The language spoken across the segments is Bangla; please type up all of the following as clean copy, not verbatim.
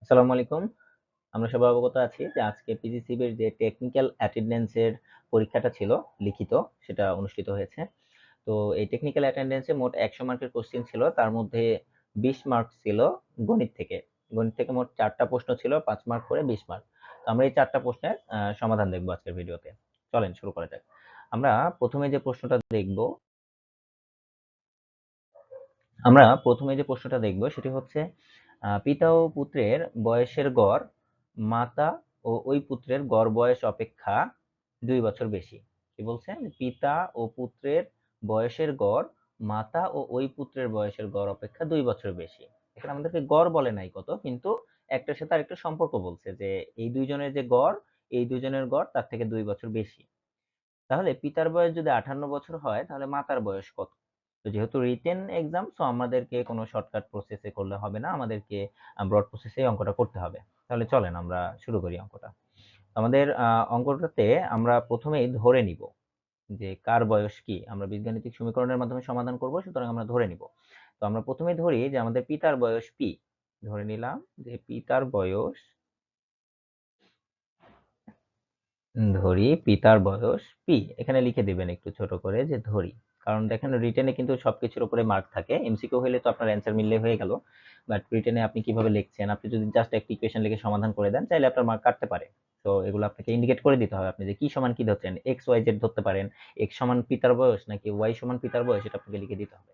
আসসালামু আলাইকুম। আমরা সবাই অবগত আছি যে আজকে পিজিসিবির যে টেকনিক্যাল অ্যাটেন্ডেন্সের পরীক্ষাটা ছিল লিখিত, সেটা অনুষ্ঠিত হয়েছে। তো এই টেকনিক্যাল অ্যাটেন্ডেন্সে মোট 100 মার্কের কোশ্চেন ছিল। তার মধ্যে 20 মার্ক ছিল গণিত থেকে। গণিত থেকে মোট 4 টা প্রশ্ন ছিল, 5 মার্ক করে 20 মার্ক। তো আমরা এই 4 টা প্রশ্নের সমাধান দেখব আজকের ভিডিওতে। চলেন শুরু করা যাক। আমরা প্রথমে যে প্রশ্নটা দেখব সেটি হচ্ছে পিতা ও পুত্রের বয়সের গড় মাতা ও ওই পুত্রের গড় বয়স অপেক্ষা 2 বছর বেশি। কি বলছেন? পিতা ও পুত্রের বয়সের গড় মাতা ও ওই পুত্রের বয়সের গড় অপেক্ষা 2 বছর বেশি। এখানে আমাদেরকে গড় বলে নাই কত, কিন্তু একটার সাথে আরেকটা সম্পর্ক বলছে যে এই দুইজনের যে গড়, এই দুইজনের গড় তার থেকে 2 বছর বেশি। তাহলে পিতার বয়স যদি 58 বছর হয় তাহলে মাতার বয়স কত? তো যেহেতু রিটেন এক্সাম, সো আমাদেরকে কোনো শর্টকাট প্রসেসে করলে হবে না, আমাদেরকে ব্রড প্রসেসে অঙ্কটা করতে হবে। তাহলে চলেন আমরা শুরু করি অঙ্কটা। আমাদের অঙ্কটাতে আমরা প্রথমেই ধরে নিব যে কার বয়স কি। আমরা বীজগাণিতিক সমীকরণের মাধ্যমে সমাধান করব, সুতরাং আমরা ধরে নিব। তো আমরা প্রথমেই ধরি যে আমাদের পিতার বয়স পি। ধরে নিলাম যে পিতার বয়স, পিতার বয়স পি। এখানে লিখে দিবেন একটু ছোট করে যে ধরি, কারণ দেখেন রিটেনে কিন্তু সবকিছুর উপরে মার্ক থাকে। এমসিকিউ হলে তো আপনার অ্যান্সার মিললে হয়ে গেল, বাট রিটেনে আপনি কিভাবে লিখছেন, আপনি যদি জাস্ট একটা ইকুয়েশন লিখে সমাধান করে দেন চাইলে আপনার মার্ক কাটতে পারে। তো এগুলো আপনাকে ইন্ডিকেট করে দিতে হবে, আপনি যে কি সমান কি ধরছেন, এক্স ওয়াই জেড ধরতে পারেন, এক্স সমান পিতার বয়স নাকি ওয়াই সমান পিতার বয়স, এটা আপনাকে লিখে দিতে হবে।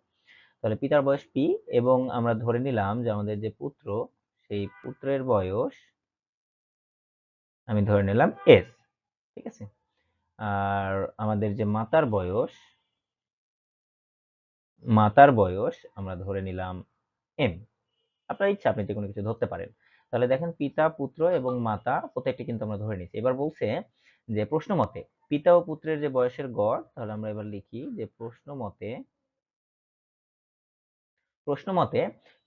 তাহলে পিতার বয়স পি, এবং আমরা ধরে নিলাম যে আমাদের যে পুত্র, সেই পুত্রের বয়স আমি ধরে নিলাম এস। ঠিক আছে। আর আমাদের যে মাতার বয়স আমরা ধরে নিলাম এম। আপনার ইচ্ছা, আপনি যে কোনো কিছু ধরতে পারেন। তাহলে দেখেন পিতা, পুত্র এবং মাতা প্রত্যেকটি কিন্তু আমরা ধরে নিয়েছি। এবার বলছে যে প্রশ্ন মতে পিতা ও পুত্রের যে বয়সের গড়, তাহলে আমরা এবার লিখি যে প্রশ্ন মতে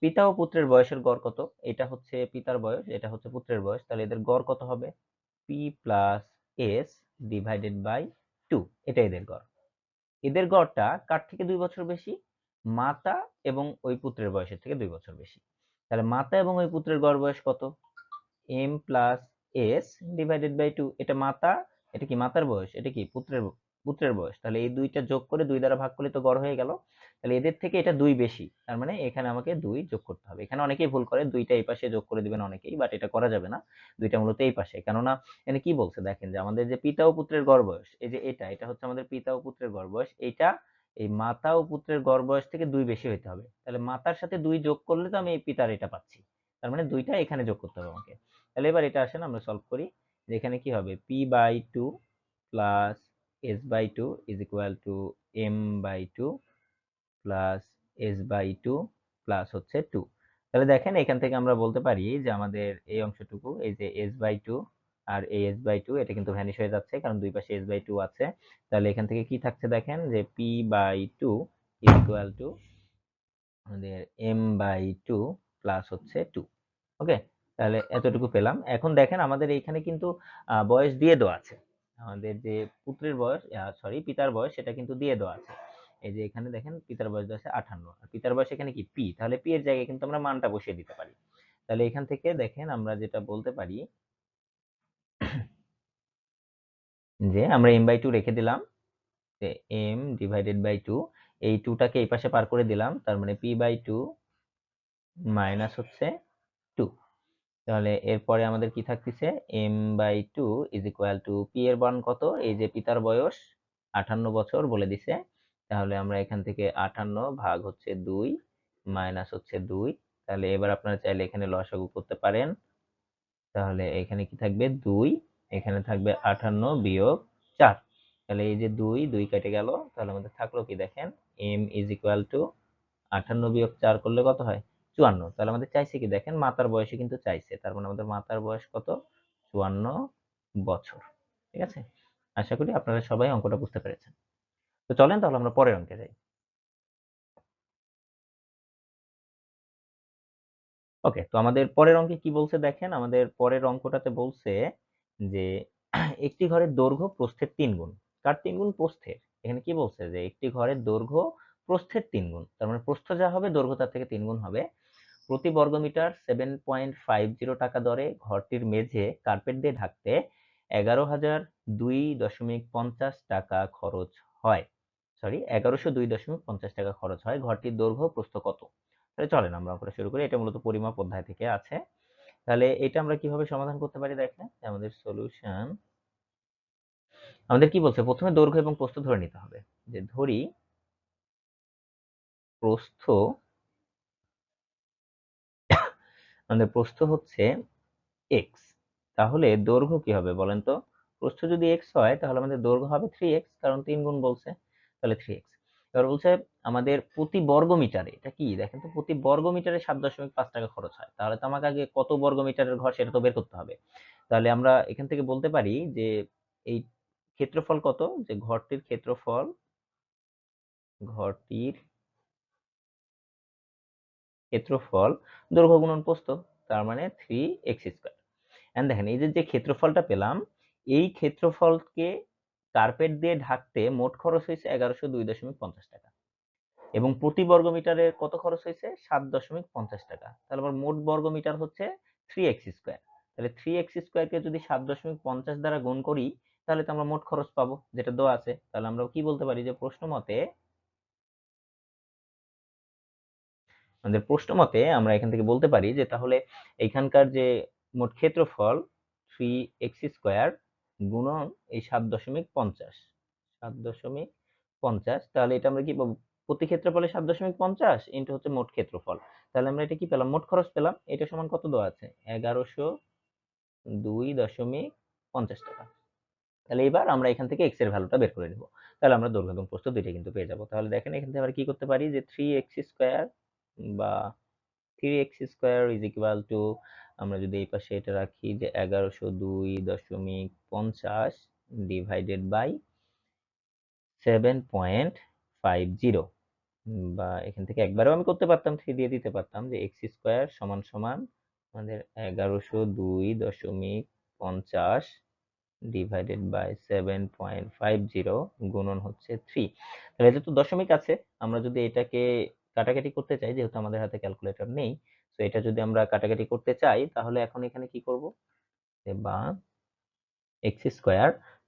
পিতা ও পুত্রের বয়সের গড় কত। এটা হচ্ছে পিতার বয়স, এটা হচ্ছে পুত্রের বয়স, তাহলে এদের গড় কত হবে? P plus S divided by 2, এটা এদের গড়। এদের গড়টা কার থেকে 2 বছর বেশি? মাতা এবং ওই পুত্রের বয়সের থেকে 2 বছর বেশি। তাহলে মাতা এবং ওই পুত্রের গড় বয়স কত? m plus s divided by 2। এটা মাতা, এটা কি মাতার বয়স, এটা কি পুত্রের বয়স। তাহলে এই দুইটা যোগ করে 2 দ্বারা ভাগ করলে তো গড় হয়ে গেল। তাহলে এদের থেকে এটা 2 বেশি, তার মানে এখানে আমাকে 2 যোগ করতে হবে। এখানে অনেকেই ভুল করে, দুইটা এই পাশে যোগ করে দিবেন অনেকেই, বাট এটা করা যাবে না। দুইটা মূলত এই পাশে, কেননা এখানে কি বলছে দেখেন যে আমাদের যে পিতা ও পুত্রের গড় বয়স, এই যে এটা হচ্ছে আমাদের পিতা ও পুত্রের গড় বয়স, এইটা এই মাতা ও পুত্রের গড় বয়স থেকে 2 বেশি হইতে হবে। তাহলে মাতার সাথে 2 যোগ করলে তো আমি এই পিতার এটা পাচ্ছি, তার মানে দুইটা এখানে যোগ করতে হবে আমাকে। তাহলে এবার এটা আসেন আমরা সলভ করি। যে এখানে কি হবে? p by 2 plus s by 2 is equal to m by 2 plus s by 2 plus হচ্ছে 2। তাহলে দেখেন এখান থেকে আমরা বলতে পারি যে আমাদের এই অংশটুকু, এই যে s বাই 2 আর এই s বাই 2, এটা কিন্তু ভ্যানিশ হয়ে যাচ্ছে কারণ দুই পাশে s বাই 2 আছে। তাহলে এখান থেকে কি থাকছে দেখেন যে p by 2 is equal to আমাদের m বাই 2 প্লাস হচ্ছে 2। ওকে, তাহলে এতটুকু পেলাম। এখন দেখেন আমাদের এইখানে কিন্তু বয়স দিয়ে দেওয়া আছে। আমাদের যে পুত্রের বয়স, সরি পিতার বয়স, সেটা কিন্তু দিয়ে দেওয়া আছে। এই যে এখানে দেখেন পিতার বয়স দেওয়া আছে 58, আর পিতার বয়স এখানে কি পি, তাহলে পি এর জায়গায় কিন্তু আমরা মানটা বসিয়ে দিতে পারি। তাহলে এখান থেকে দেখেন আমরা যেটা বলতে পারি যে আমরা m বাই 2 রেখে দিলাম, যে m ডিভাইডেড বাই 2, এই 2টাকে এই পাশে পার করে দিলাম, তার মানে p বাই 2 মাইনাস হচ্ছে 2। তাহলে এরপরে আমাদের কি থাকতেছে? m by 2 is equal to p এর মান কত? এই যে পিতার বয়স 58 বছর বলে দিছে। তাহলে আমরা এখান থেকে 58 ভাগ হচ্ছে 2 মাইনাস হচ্ছে 2। তাহলে এবার আপনারা চাইলে এখানে লসাগু করতে পারেন। তাহলে এখানে কি থাকবে? 2, এখানে থাকবে 58 বিয়োগ 4। তাহলে এই যে 2 2 কেটে গেল, তাহলে আমাদের থাকলো কি দেখেন, m ইজ ইকুয়াল টু 58 বিয়োগ 4 করলে কত হয়? 54। তাহলে আমাদের চাইছে কি দেখেন, মাতার বয়সে কিন্তু চাইছে, তার মানে আমাদের মাতার বয়স কত? 54 বছর। ঠিক আছে, আশা করি আপনারা সবাই অঙ্কটা বুঝতে পেরেছেন। তো চলেন তাহলে আমরা পরের অঙ্কে যাই। ওকে, তো আমাদের পরের অঙ্কে কি বলছে দেখেন, আমাদের পরের অঙ্কটাতে বলছে যে একটি ঘরের দৈর্ঘ্য প্রস্থের 3 গুণ। কার 3 গুণ? প্রস্থের। এখানে কি বলছে যে একটি ঘরের দৈর্ঘ্য প্রস্থের 3 গুণ, তার মানে প্রস্থ যা হবে দৈর্ঘ্য তার থেকে 3 গুণ হবে। প্রতি বর্গমিটার 7.50 টাকা দরে ঘরটির মেঝে কার্পেট দিয়ে ঢাকতে 11,002.50 টাকা খরচ হয়। 1102.50 টাকা খরচ হয়। ঘরটির দৈর্ঘ্য প্রস্থ কত? তাহলে চলেন আমরা অঙ্কটা শুরু করি। এটা মূলত পরিমাপ অধ্যায় থেকে আছে। তাহলে এটা আমরা কিভাবে সমাধান করতে পারি দেখেন। আমাদের সলিউশন, আমাদের কি বলছে, প্রথমে দৈর্ঘ্য এবং প্রস্থ ধরে নিতে হবে। যে ধরি প্রস্থ, আমাদের প্রস্থ হচ্ছে x, তাহলে দৈর্ঘ্য কি হবে বলেন তো? প্রস্থ যদি x হয় তাহলে আমাদের দৈর্ঘ্য হবে 3x, কারণ 3 গুণ বলছে, তাহলে 3x। এবার বলছে আমাদের প্রতি বর্গ মিটারে, এটা কি দেখেন তো, প্রতি বর্গ মিটারে 7.5 টাকা খরচ হয়। তাহলে তো আমাকে আগে কত বর্গ মিটারের ঘর সেটা তো বের করতে হবে। তাহলে আমরা এখান থেকে বলতে পারি যে এই ক্ষেত্রফল কত, যে ঘরটির ক্ষেত্রফল, ঘরটির ক্ষেত্রফল দৈর্ঘ্য গুণন প্রস্থ, তার মানে 3x²। এন্ড দেখেন এই যে ক্ষেত্রফলটা পেলাম, এই ক্ষেত্রফলকে কার্পেট দিয়ে ঢাকতে মোট খরচ হয়েছে 1102.50 টাকা, এবং প্রতি বর্গ মিটারে কত খরচ হয়েছে? 7.50 টাকা। তাহলে আমার মোট বর্গ মিটার হচ্ছে 3x²। তাহলে 3x² কে যদি 7.50 দ্বারা গুণ করি তাহলে তো আমরা মোট খরচ পাবো, যেটা দেওয়া আছে। তাহলে আমরা কি বলতে পারি যে প্রশ্ন মতে, আমাদের প্রশ্ন মতে আমরা এখান থেকে বলতে পারি যে তাহলে এইখানকার যে মোট ক্ষেত্রফল 3x² গুণন এই 7.50, 7.50, তাহলে এটা আমরা কি পাবো? প্রতি ক্ষেত্রফলে 7.50 ইন্টু হচ্ছে মোট ক্ষেত্রফল। তাহলে আমরা এটা কি পেলাম? মোট খরচ পেলাম। এটা সমান কত দেওয়া আছে? 1102.50 টাকা। তাহলে এবার আমরা এখান থেকে x এর ভ্যালুটা বের করে নিব। তাহলে আমরা দৈর্ঘ্য এবং প্রস্থ দুইটা কিন্তু পেয়ে যাব। তাহলে দেখেন এখান থেকে আমরা কি করতে পারি যে 3x² বা 3x² ইজ ইকুয়াল টু, আমরা যদি এই পাশে এটা রাখি যে 1102.50 ডিভাইডেড বাই 7.50, বা এখান থেকে একবারেও আমি করতে পারতাম, 3 দিয়ে দিতে পারতাম যে x² সমান সমান আমাদের 1102.50 ডিভাইডেড বাই 7.50 গুণন হচ্ছে 3। তাহলে যেহেতু দশমিক আছে, আমরা যদি এটাকে কাটাকাটি করতে চাই, যেহেতু আমাদের হাতে ক্যালকুলেটর নেই, তো এটা যদি আমরা কাটাকাটি করতে চাই তাহলে এখন এখানে কি করব, বা x²,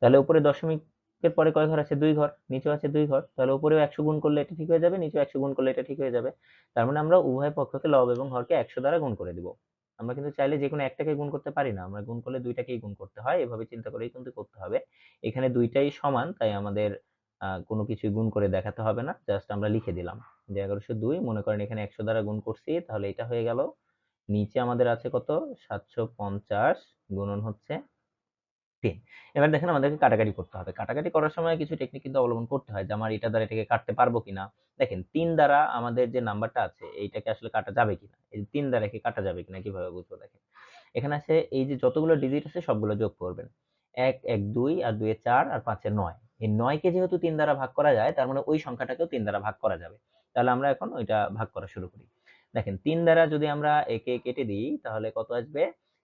তাহলে উপরে দশমিকের পরে কয় ঘর আছে? 2 ঘর, নিচেও আছে 2 ঘর, তাহলে উপরেও 100 গুণ করলে এটা ঠিক হয়ে যাবে, নিচেও 100 গুণ করলে এটা ঠিক হয়ে যাবে। তার মানে আমরা উভয় পক্ষকে লব এবং হরকে 100 দ্বারা গুণ করে দিব। আমরা কিন্তু চাইলে যে কোনো একটাকে গুণ করতে পারি না, আমরা গুণ করলে দুইটাকেই গুণ করতে হয়, এভাবে চিন্তা করেই কিন্তু করতে হবে। এখানে দুইটাই সমান, তাই আমাদের কোনো কিছু গুণ করে দেখাতে হবে না, জাস্ট আমরা লিখে দিলাম যে 1102, মনে করেন এখানে 100 দ্বারা গুণ করছি, তাহলে এটা হয়ে গেল। নিচে আমাদের আছে কত? 750 গুণন হচ্ছে 3। এবার দেখেন আমাদেরকে কাটাকাটি করতে হবে। কাটাকাটি করার সময় কিছু টেকনিক কিন্তু অবলম্বন করতে হয় যে আমার এটা দ্বারা এটাকে কাটতে পারবো কিনা। দেখেন 3 দ্বারা আমাদের যে নাম্বারটা আছে এইটাকে আসলে কাটা যাবে কিনা, এই 3 দ্বারা কি কাটা যাবে কিনা কিভাবে বুঝবো দেখেন। এখানে আছে এই যে যতগুলো ডিজিট আছে সবগুলো যোগ করবেন। 1 1 2 আর 2 এ 4 আর 5 এ 9। এই 9 কে যেহেতু 3 দ্বারা ভাগ করা যায়, তার মানে ওই সংখ্যাটাকেও 3 দ্বারা ভাগ করা যাবে। তাহলে আমরা এখন ওইটা ভাগ করা শুরু করি। দেখেন 3 দ্বারা যদি আমরা একে কেটে দিই তাহলে কত আসবে?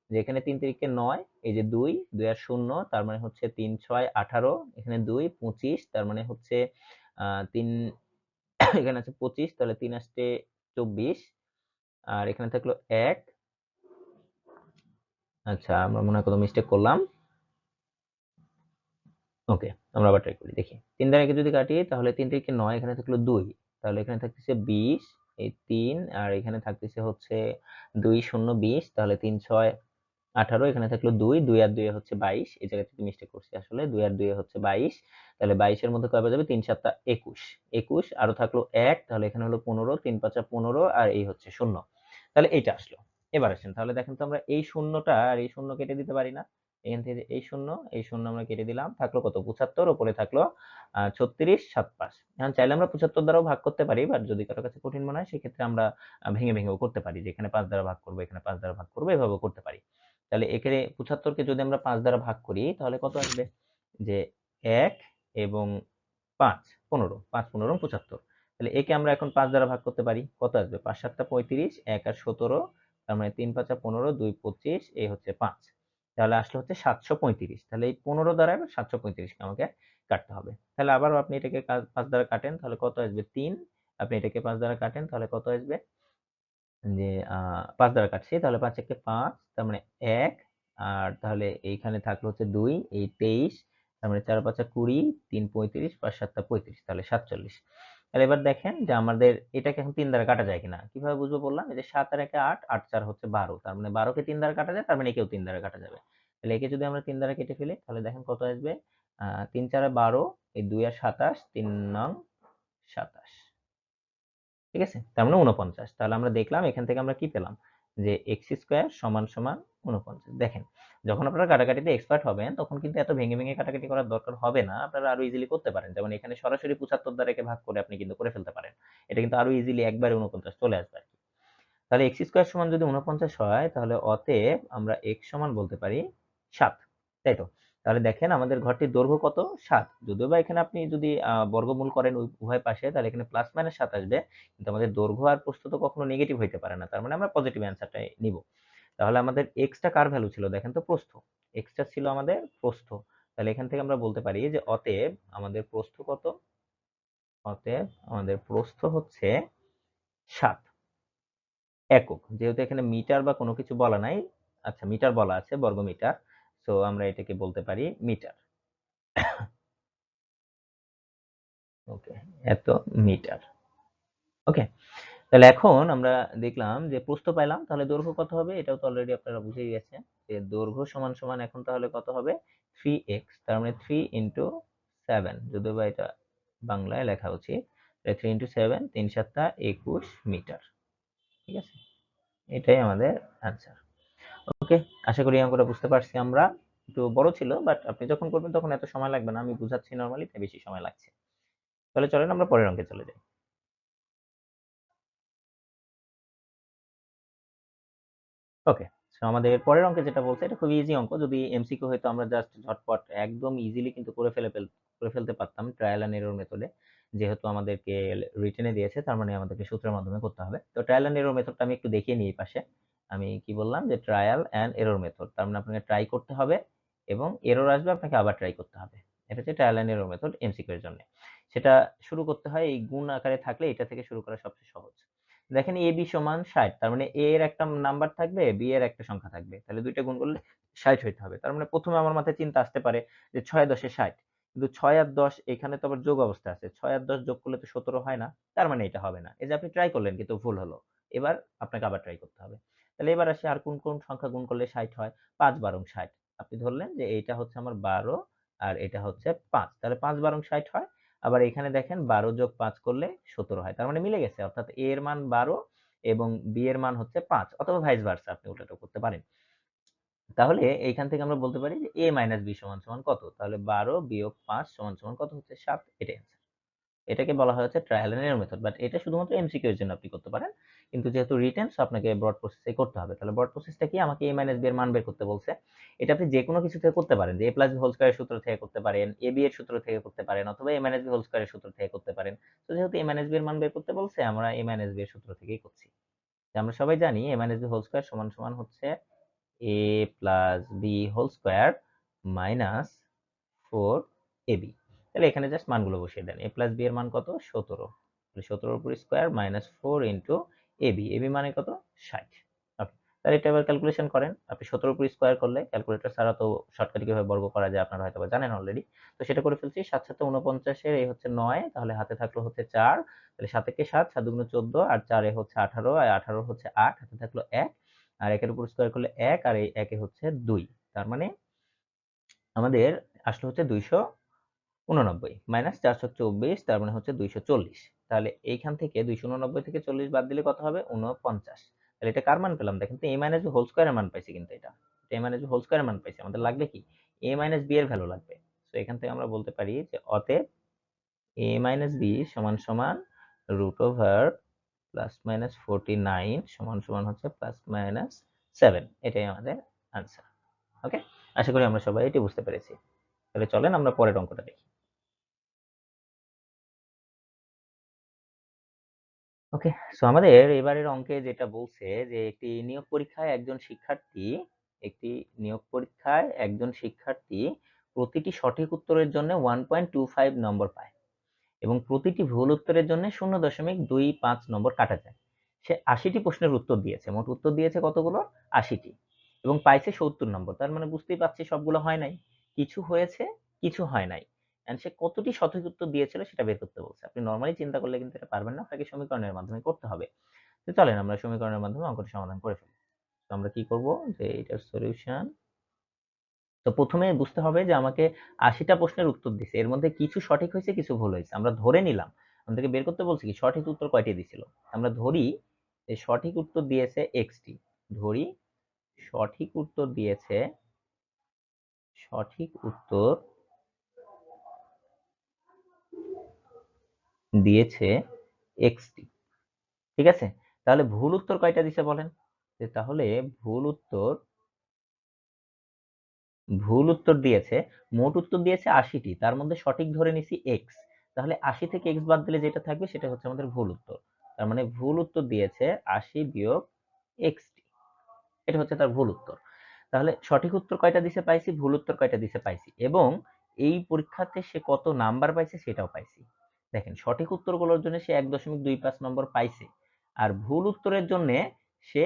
যে এখানে 3 তিরিকে 9, এই যে 2 2 আর 0, তার মানে হচ্ছে 3 6 18, এখানে 2 25, তার মানে হচ্ছে 3 এখানে আছে 25, তাহলে 3 আসছে 24, আর এখানে থাকলো 1। আচ্ছা, আমরা মনে হয় কোনো মিস্টেক করলাম। ওকে, আমরা আবার ট্রাই করি, দেখি। 3 দ্বারা একে যদি কাটি তাহলে 3 তিরিকে 9, এখানে থাকলো 2, তাহলে এখানে থাকতেছে 20, এই 3, আর এখানে থাকতেছে হচ্ছে 2 0 20, তাহলে 3 6 18, এখানে থাকলো 2 2 আর 2 হচ্ছে 22, এই জায়গা থেকে মিস্টেক করছি আসলে, 2 আর 2 হচ্ছে 22, তাহলে 22 এর মধ্যে কয়বার যাবে? 3 7 21, 21 আরো থাকলো 1, তাহলে এখানে হলো 15, 3 5 15, আর এই হচ্ছে 0। তাহলে এইটা আসলো। এবার আসেন তাহলে দেখেন তো আমরা এই শূন্যটা আর এই শূন্য কেটে দিতে পারি না? এখান থেকে এই শূন্য এই শূন্য আমরা কেটে দিলাম, থাকলো কত? 75, উপরে থাকলো 36 7 5। এখন চাইলে আমরা 75 দ্বারাও ভাগ করতে পারি, বাট যদি কারো কাছে কঠিন মনে হয় সেক্ষেত্রে আমরা ভেঙে ভেঙেও করতে পারি, যে এখানে 5 দ্বারা ভাগ করবো, এখানে 5 দ্বারা ভাগ করবো, এভাবেও করতে পারি। তাহলে এখানে 75 কে যদি আমরা 5 দ্বারা ভাগ করি তাহলে কত আসবে? যে 1 এবং 5 15, 5 15 75। তাহলে একে আমরা এখন 5 দ্বারা ভাগ করতে পারি, কত আসবে? 5 7 35, 1 আর 17, তার মানে 3 5 15, 2 25, এই হচ্ছে 5। তাহলে আসলে হচ্ছে 735। তাহলে এই 15 দ্বারা এবার 735 কে আমাকে কাটতে হবে। তাহলে আবারও আপনি এটাকে 5 দ্বারা কাটেন, তাহলে কত আসবে? 3। আপনি এটাকে 5 দ্বারা কাটেন, তাহলে কত আসবে? যে 5 দ্বারা কাটছি, তাহলে 5 একে 5, তার মানে 1, আর তাহলে এইখানে থাকলো হচ্ছে 2, এই 23, তার মানে 4 5 20, 3 35, 5 7 35, তাহলে 47। তাহলে এবার দেখেন যে আমাদের এটাকে এখন 3 দ্বারা কাটা যায় কিনা। কিভাবে বুঝবো বললাম, এই যে 7 আর 1 8, 8 4 হচ্ছে 12, তার মানে 12 কে 3 দ্বারা কাটা যায়, তার মানে একেও 3 দ্বারা কাটা যাবে। তাহলে একে যদি আমরা 3 দ্বারা কেটে ফেলি, তাহলে দেখেন কত আসবে, 3 4 12, এই 2 আর 27, 3 নং 27, ঠিক আছে, তার মানে 49। তাহলে আমরা দেখলাম এখান থেকে আমরা কি পেলাম, যে এক্স স্কোয়ার সমান সমান 49। দেখেন, যখন আপনারা কাটাকাটিতে এক্সপার্ট হবেন তখন কিন্তু এত ভেঙে ভেঙে কাটাকাটি করার দরকার হবে না, আপনারা আরো ইজিলি করতে পারেন। যেমন এখানে সরাসরি 75 দ্বারা একে ভাগ করে আপনি কিন্তু করে ফেলতে পারেন, এটা কিন্তু আরো ইজিলি একবারে 49 চলে আসবে আর কি। তাহলে এক্স স্কোয়ার সমান যদি 49 হয়, তাহলে অতএব আমরা এক্স সমান বলতে পারি 7, তাই তো। তাহলে দেখেন আমাদের ঘরটির দৈর্ঘ্য কত, 7। যদিও বা এখানে আপনি যদি বর্গমূল করেন উভয় পাশে, তাহলে এখানে প্লাস মাইনাস 7 আসবে, কিন্তু আমাদের দৈর্ঘ্য আর প্রস্থ তো কখনো নেগেটিভ হইতে পারে না, তার মানে আমরা পজিটিভ অ্যান্সারটাই নিব। তাহলে আমাদের এক্সটা কার ভ্যালু ছিল, দেখেন তো, প্রস্থ। এক্সটা ছিল আমাদের প্রস্থ। তাহলে এখান থেকে আমরা বলতে পারি যে অতএব আমাদের প্রস্থ কত, অতএব আমাদের প্রস্থ হচ্ছে 7 একক। যেহেতু এখানে মিটার বা কোনো কিছু বলা নাই, আচ্ছা মিটার বলা আছে, বর্গ মিটার, সো আমরা এটাকে বলতে পারি মিটার। ওকে, এত মিটার। ওকে, তাহলে এখন আমরা দেখলাম যে প্রস্থ পাইলাম, তাহলে দৈর্ঘ্য কত হবে, এটাও তো অলরেডি আপনারা বুঝেই গেছেন, যে দৈর্ঘ্য সমান সমান এখন তাহলে কত হবে, 3x, তার মানে 3 ইন্টু 7, যদিও বা এটা বাংলায় লেখা উচিত, 3 ইন্টু 7, 3 7 21 মিটার, ঠিক আছে, এটাই আমাদের অ্যান্সার। ওকে, আশা করি অঙ্কটা বুঝতে পারছি আমরা। একটু বড় ছিল, বাট আপনি যখন করবেন তখন এত সময় লাগবে না, আমি বুঝাচ্ছি নরমালি তাই বেশি সময় লাগছে। তাহলে চলেন আমরা পরের অঙ্কে চলে যাই। ওকে, সো আমাদের পরের অঙ্কে যেটা বলছে এটা খুবই ইজি অঙ্ক, যদি এমসিকিউ হয়তো আমরা জাস্ট ঝটপট একদম ইজিলি কিন্তু করে ফেলতে পারতাম ট্রায়াল এন্ড এরর মেথডে। যেহেতু আমাদেরকে রিটেনে দিয়েছে, তার মানে আমাদেরকে সূত্রের মাধ্যমে করতে হবে। তো ট্রায়াল এন্ড এরর মেথডটা আমি একটু দেখিয়ে নিই এই পাশে। আমি কি বললাম, যে ট্রায়াল এন্ড এরর মেথড, তার মানে আপনাকে ট্রাই করতে হবে এবং এরর আসবে, আপনাকে আবার ট্রাই করতে হবে। এটা হচ্ছে trial and error method MCQ এর জন্য। সেটা শুরু করতে হয় এই গুণ আকারে থাকলে, এটা থেকে শুরু করা সবচেয়ে সহজ। দেখেন এ বি সমান 60, তার মানে এ এর একটা নাম্বার থাকবে, বি এর একটা সংখ্যা থাকবে, তাহলে দুইটা গুণ করলে 60 হইতে হবে। তার মানে প্রথমে আমার মাথায় চিন্তা আসতে পারে যে 6 10 এ 60, কিন্তু 6 আর 10 এখানে তো আবার যোগ অবস্থা আছে, 6 আর 10 যোগ করলে তো 17 হয় না, তার মানে এটা হবে না। এই যে আপনি ট্রাই করলেন কিন্তু ভুল হলো, এবার আপনাকে আবার ট্রাই করতে হবে। তাহলে এবার আসি আর কোন কোন সংখ্যা গুণ করলে 60 হয়, 5 12 60, আপনি ধরলেন যে এইটা হচ্ছে আমার 12 আর এটা হচ্ছে 5, তাহলে 5 12 60 হয়। আবার এখানে দেখেন 12 যোগ 5 করলে 17 হয়, তার মানে মিলে গেছে, অর্থাৎ এ এর মান 12 এবং বি এর মান হচ্ছে 5, অথবা ভাইস ভার্সা, আপনি উল্টাটাও করতে পারেন। তাহলে এইখান থেকে আমরা বলতে পারি যে a মাইনাস বি সমান সমান কত, তাহলে 12 বিয়োগ 5 সমান সমান কত হচ্ছে 7, এটাই आंसर। এটাকে বলা হয় হচ্ছে trial and error method, but এটা শুধুমাত্র এমসিকিউ এর জন্য আপনি করতে পারেন, কিন্তু যেহেতু রিটেন, সো আপনাকে ব্রড প্রসেসে করতে হবে। তাহলে ব্রড প্রসেসটা কি, আমাকে a মাইনাস b এর মান বের করতে বলছে। এটা আপনি যে কোনো কিছু থেকে করতে পারেন, যে a প্লাস b হোল স্কয়ারের সূত্র থেকে করতে পারেন, a b এর সূত্র থেকে করতে পারেন, অথবা a মাইনাস b হোল স্কয়ারের সূত্র থেকে করতে পারেন। তো যেহেতু a মাইনাস b এর মান বের করতে বলছে, আমরা a মাইনাস b এর সূত্র থেকেই করছি। আমরা সবাই জানি a minus b whole square সমান সমান হচ্ছে a plus b whole square minus 4ab। তাহলে এখানে জাস্ট মানগুলো বসিয়ে দেন, a প্লাস b এর মান কত, 17, তাহলে 17 উপর square minus 4 into ab, ab মানে কত, 60। ওকে, তাহলে এটা এবার ক্যালকুলেশন করেন, আপনি 17 উপর স্কয়ার করলে, ক্যালকুলেটর ছাড়া তো শর্টকাটে কিভাবে বর্গ করা যায় আপনারা হয়তো জানেন অলরেডি, তো সেটা করে ফেলছি। 7 7 49 এর এই হচ্ছে 9, তাহলে হাতে থাকলো হচ্ছে 4, তাহলে 7 একে 7, 7 দুগুণ 14, আর 4 এ হচ্ছে 18, আর 18 হচ্ছে 8, হাতে থাকলো 1, আর একের উপর স্কয়ার করলে 1, আর এই একে হচ্ছে 2, তার মানে আমাদের আসলে হচ্ছে 289 মাইনাস 424, তার মানে হচ্ছে 240। তাহলে এইখান থেকে 289 থেকে 40 বাদ দিলে কত হবে, 49। তাহলে এটা কার মান পেলাম, দেখেন তো a মাইনাস b হোল স্কয়ারের মান পাইছি, কিন্তু এটা a মাইনাস b হোল স্কয়ারের মান পাইছি, আমাদের লাগবে কি, a মাইনাস b এর ভ্যালু লাগবে। তো এখান থেকে আমরা বলতে পারি যে অতএব a মাইনাস b সমান সমান রুট ওভার প্লাস মাইনাস 49 সমান সমান হচ্ছে প্লাস মাইনাস 7, এটাই আমাদের আনসার। ওকে, আশা করি আমরা সবাই এটি বুঝতে পেরেছি। তাহলে চলেন আমরা পরের অঙ্কটা দেখি। ওকে, সো আমাদের এবারের অঙ্কে যেটা বলছে যে একটি নিয়োগ পরীক্ষায় একজন শিক্ষার্থী প্রতিটি সঠিক উত্তরের জন্য 1.25 নম্বর পায় এবং প্রতিটি ভুল উত্তরের জন্য 0.25 নম্বর কাটা যায়। সে 80টি প্রশ্নের উত্তর দিয়েছে, মোট উত্তর দিয়েছে কতগুলো? 80টি, এবং পাইছে 70 নম্বর। তার মানে বুঝতেই পারছি সবগুলো হয় নাই, কিছু হয়েছে, কিছু হয় নাই। এন্ড সে কতটি সঠিক উত্তর দিয়েছিল সেটা বের করতে বলছে। আপনি নরমালি চিন্তা করলে কিন্তু এটা পারবেন না, আপনাকে সমীকরণের মাধ্যমে করতে হবে। তো চলেন আমরা সমীকরণের মাধ্যমে অঙ্কটি সমাধান করে ফেলি। তো আমরা কি করব, যে এটার সলিউশন, তো প্রথমে বুঝতে হবে যে আমাকে 80টা প্রশ্নের উত্তর দিছে, এর মধ্যে কিছু সঠিক হয়েছে, কিছু ভুল হয়েছে। আমরা ধরে নিলাম, আমাদেরকে বের করতে বলছে কি সঠিক উত্তর কয়টি দিছিল। আমরা ধরি যে সঠিক উত্তর দিয়েছে এক্সটি, ধরি সঠিক উত্তর দিয়েছে, সঠিক উত্তর দিয়েছে এক্সটি, ঠিক আছে। তাহলে ভুল উত্তর কয়টা দিছে বলেন, যে তাহলে ভুল উত্তর দিয়েছে, মোট উত্তর দিয়েছে 80টি, তার মধ্যে সঠিক ধরে নিছি এক্স। তাহলে 80 থেকে এক্স বাদ দিলে যেটা থাকবে সেটা হচ্ছে আমাদের ভুল উত্তর। তার মানে ভুল উত্তর দিয়েছে 80 বিয়োগ এক্সটি, এটা হচ্ছে তার ভুল উত্তর। তাহলে সঠিক উত্তর কয়টা দিছে পাইছি, ভুল উত্তর কয়টা দিছে পাইছি, এবং এই পরীক্ষাতে সে কত নাম্বার পাইছে সেটাও পাইছি। দেখেন সঠিক উত্তরগুলোর জন্য সে 1.25 নম্বর পাইছে, আর ভুল উত্তরের জন্য সে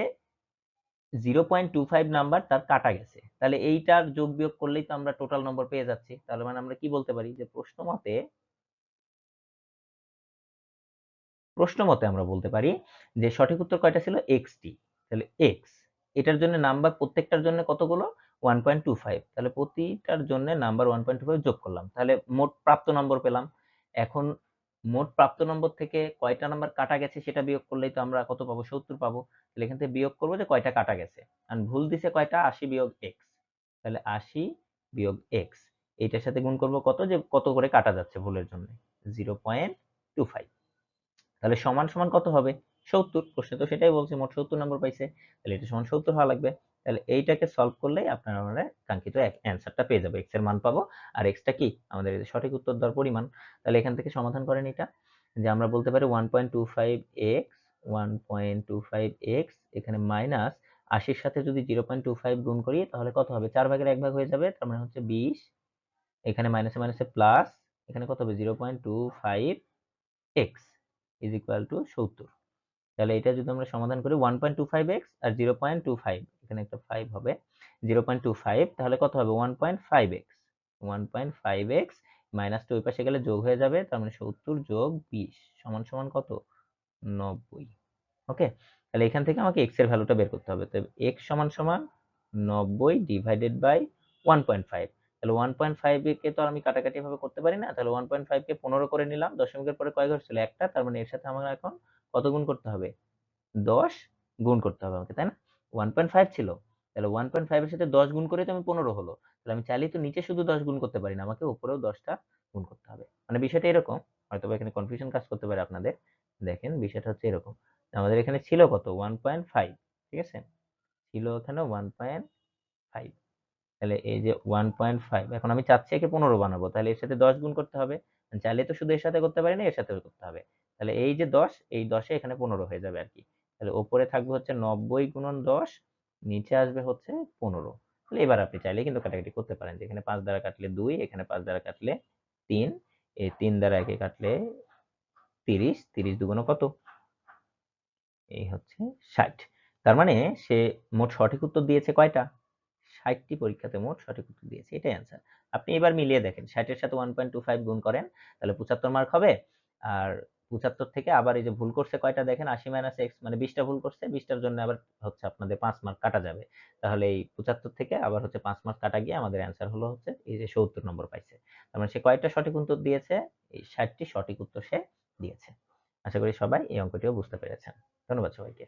0.25 নাম্বার তার কাটা গেছে। তাহলে এইটার যোগ বিয়োগ করলেই তো আমরা টোটাল নম্বর পেয়ে যাচ্ছি। তাহলে মানে আমরা কি বলতে পারি, যে প্রশ্ন মতে আমরা বলতে পারি যে সঠিক উত্তর কয়টা ছিল, এক্সটি। তাহলে এক্স, এটার জন্য নাম্বার প্রত্যেকটার জন্য কতগুলো, 1.25। তাহলে প্রতিটার জন্য নাম্বার 1.25 যোগ করলাম, তাহলে মোট প্রাপ্ত নম্বর পেলাম। এখন মোট প্রাপ্ত নম্বর থেকে কয়টা নাম্বার কাটা গেছে সেটা বিয়োগ করলেই তো আমরা কত পাবো, 70 পাবো। তাহলে এখান থেকে বিয়োগ করবো যে কয়টা কাটা গেছে, আর ভুল দিছে কয়টা, 80 বিয়োগ এক্স। তাহলে 80 বিয়োগ এক্স, এইটার সাথে গুণ করবো কত, যে কত করে কাটা যাচ্ছে ভুলের জন্য, 0.25। তাহলে সমান সমান কত হবে, 70। প্রশ্নে তো সেটাই বলছে, মোট 70 নম্বর পাইছে, তাহলে এটা সমান 70 হওয়া লাগবে। তাহলে এইটাকে সলভ করলেই আপনারা আমরা কাঙ্ক্ষিত অ্যান্সারটা পেয়ে যাবো, এক্স এর মান পাবো। আর এক্সটা কি, আমাদের সঠিক উত্তর দেওয়ার পরিমাণ। তাহলে এখান থেকে সমাধান করেন এটা, যে আমরা বলতে পারি 1.25x, 1.25x এখানে মাইনাস 80-র সাথে যদি 0.25 গুণ করি তাহলে কত হবে, 4/1 হয়ে যাবে, তার মানে হচ্ছে 20। এখানে মাইনাসে মাইনাসে প্লাস, এখানে কত হবে, 0.25x ইজ ইকুয়াল টু 70। তাহলে এটা যদি আমরা সমাধান করি 1.25x আর 0.25, এখানে একটা 5 হবে, 0.25 তাহলে কত হবে, 1.5x, 1.5x মাইনাসটা ওই পাশে গেলে যোগ হয়ে যাবে, তার মানে 70 যোগ 20 সমান সমান কত, 90। ওকে, তাহলে এখান থেকে আমাকে x এর ভ্যালুটা বের করতে হবে। তো x সমান সমান 90 ডিভাইডেড বাই 1.5। তাহলে 1.5 কে তো আমি কাটাকাটি ভাবে করতে পারি না, তাহলে 1.5 কে 15 করে নিলাম, দশমিকের পরে কয় ঘর ছিল, একটা, তার মানে এর সাথে আমার এখন কত গুণ করতে হবে, 10 গুণ করতে হবে আমাকে, তাই না। 1.5 ছিল, তাহলে 1.5 এর সাথে 10 গুণ করে তো আমি 15 হলো। তাহলে আমি চাইলেই তো নিচে শুধু 10 গুণ করতে পারি না, আমাকে উপরেও 10টা গুণ করতে হবে। মানে বিষয়টা এরকম, হয়তো এখানে কনফিউশন কাজ করতে পারে আপনাদের। দেখেন বিষয়টা হচ্ছে এরকম, আমাদের এখানে ছিল কত, 1.5, ঠিক আছে, ছিল এখানে 1.5। তাহলে এই যে 1.5, এখন আমি চাচ্ছি একে 15 বানাবো, তাহলে এর সাথে 10 গুণ করতে হবে। চাইলে তো শুধু এর সাথে করতে পারি না, এর সাথেও করতে হবে। তাহলে এই যে 10, এই 10-এ এখানে 15 হয়ে যাবে আর কি। তাহলে উপরে থাকবে হচ্ছে 90 গুণন 10, নিচে আসবে হচ্ছে 15। তাহলে এবার আপনি চাইলে কিন্তু কাটাকাটি করতে পারেন, যে এখানে 5 দ্বারা কাটলে 2, এখানে 5 দ্বারা কাটলে 3, এই 3 দ্বারা একে কাটলে 30, 30 দুগুণ কত, এই হচ্ছে 60। তার মানে সে মোট সঠিক উত্তর দিয়েছে কয়টা, 60টি পরীক্ষাতে মোট সঠিক উত্তর দিয়েছে, এটাই অ্যান্সার। আপনি এবার মিলিয়ে দেখেন, 60 এর সাথে 1.25 গুণ করেন, তাহলে 75 মার্ক হবে। আর 75 থেকে আবার এই যে ভুল করছে কয়টা দেখেন, 80 মাইনাস এক্স, মানে 20টা ভুল করছে, 20টার জন্য আবার হচ্ছে আপনাদের 5 মার্ক কাটা যাবে। তাহলে এই 75 থেকে আবার হচ্ছে 5 মার্ক কাটা গিয়ে আমাদের অ্যান্সার হলো হচ্ছে এই যে 70 নম্বর পাইছে। তার মানে সে কয়টা সঠিক উত্তর দিয়েছে, এই 60টি সঠিক উত্তর সে দিয়েছে। আশা করি সবাই এই অঙ্কটিও বুঝতে পেরেছেন। ধন্যবাদ সবাইকে।